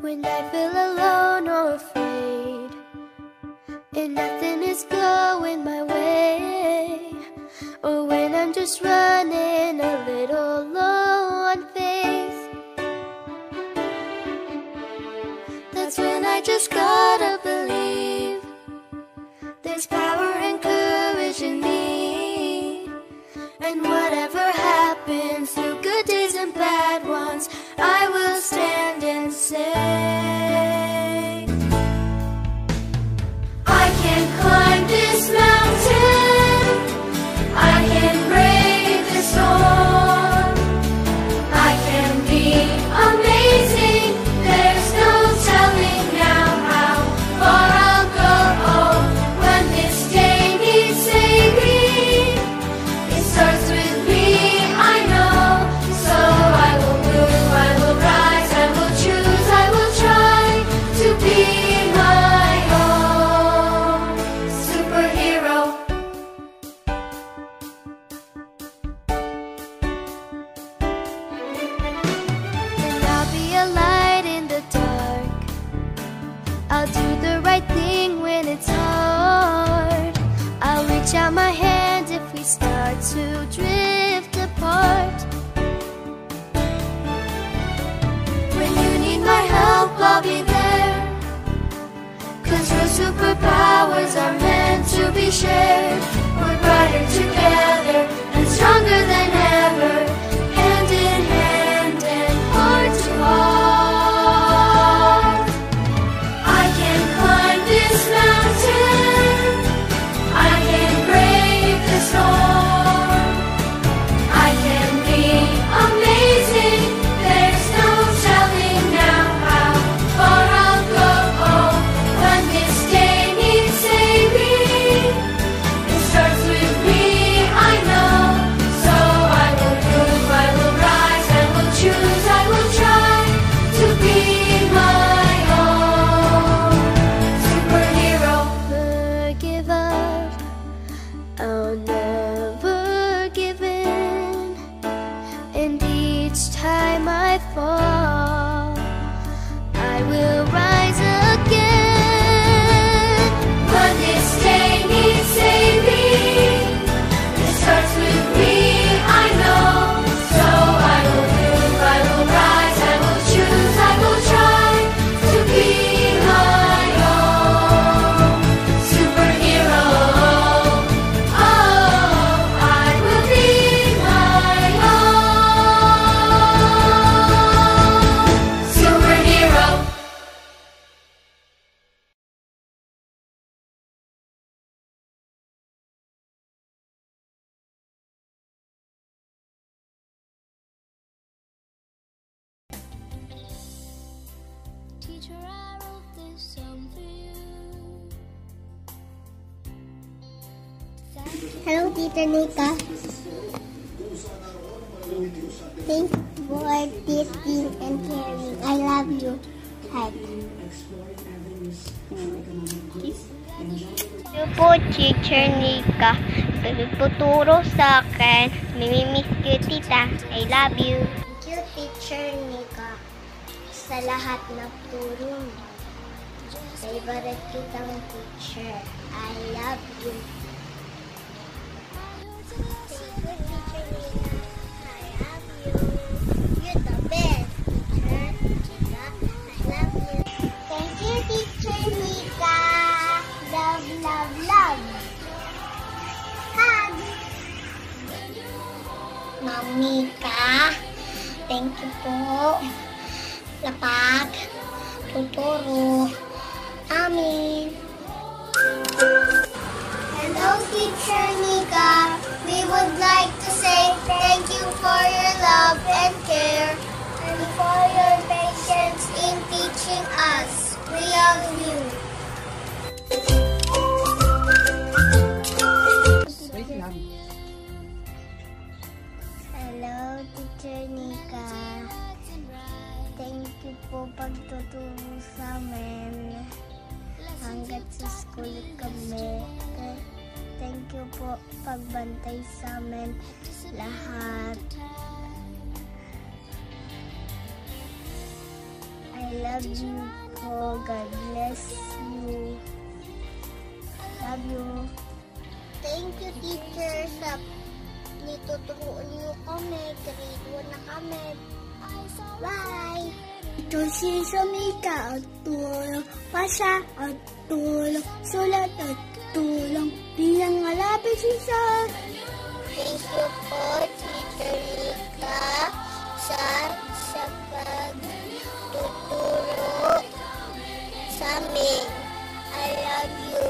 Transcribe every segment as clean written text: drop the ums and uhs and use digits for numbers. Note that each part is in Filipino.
When I feel alone or afraid, and nothing is going my way, or when I'm just running a little low on faith, that's when I just gotta believe there's power and courage in me. And whatever happens, through good days and bad ones, I will stand and say, I can climb this mountain, I can brave the storm, I can be amazing, there's no telling now how far I'll go. When this day needs saving, it starts with me, I know. So I will move, I will rise, I will choose, I will try to be my own superhero. And I'll be a light in the dark, I'll do the right thing when it's hard, I'll reach out my hand if we start to drift apart. When you need my help, I'll be there, 'cause real superpowers are meant to be shared. We're brighter together and stronger than ever, hand in hand and heart to heart. I can climb this mountain, I can brave the storm, I can be amazing, there's no telling now how far I'll go. When this day needs saving, it starts with me, I know. So I will move, I will rise, I will choose, I will try to be my own superhero. Never give up, I'll never give in, and each time I fall, I will rise again. But this day needs saving, it starts with me, I know. So I will move, I will rise, I will choose, I will try to be my own superhero. Oh, I will be my own superhero. Teacher, I wrote this song for you. Hello, Teacher Nika. Thank you for teaching and caring. I love you. Heart. Ito po, Teacher Nika. Nagtuturo sa akin. Mimimiss you, tita. I love you. Thank you, Teacher Nika, sa lahat ng turo mo. Favorite kitang teacher. I love you. Thank you, Teacher Nika. I love you. You're the best, Teacher Nika. I love you. Thank you, Teacher Nika. Love, love, love. Hug. Ma'am Nika, thank you po. Lapag, tuturo, amin. Hello, Teacher Nika. We would like to say thank you for your love and care and for your patience in teaching us. We love you. Hello, Teacher Nika. Thank you po pagtuturo sa amin hanggat sa school kami. Thank you po pagbantay sa amin lahat. I I love you po. God bless you. Love you. Thank you, teacher, sa nituturuan niyo kami. Grade 1 na kami. Bye! Ito si Shamika at tulong. Pasya at tulong. Sulat at tulong. Bilang malapit siya. Thank you po, Teacher Mika, sa pagtuturo sa amin. I love you.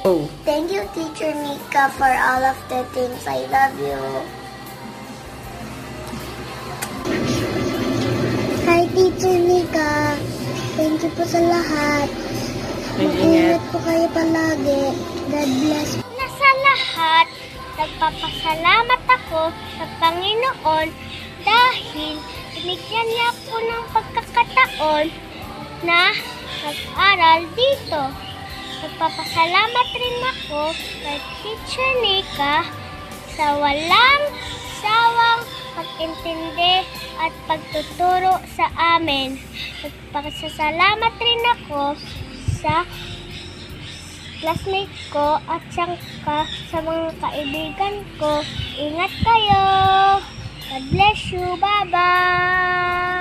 Oh. Thank you, Teacher Mika, for all of the things. I love you. Hi, Teacher Mika. Thank you po sa lahat. Mag-ingat po kayo palagi. God bless. Sa lahat, nagpapasalamat ako sa Panginoon dahil binigyan niya ako ng pagkakataon na mag-aral dito. Nagpapasalamat rin ako kay Teacher Nika sa walang sawang pag-intindi at pagtuturo sa amin. Nagpapasalamat rin ako sa classmate ko at saka sa mga kaibigan ko. Ingat kayo! God bless you! Bye-bye!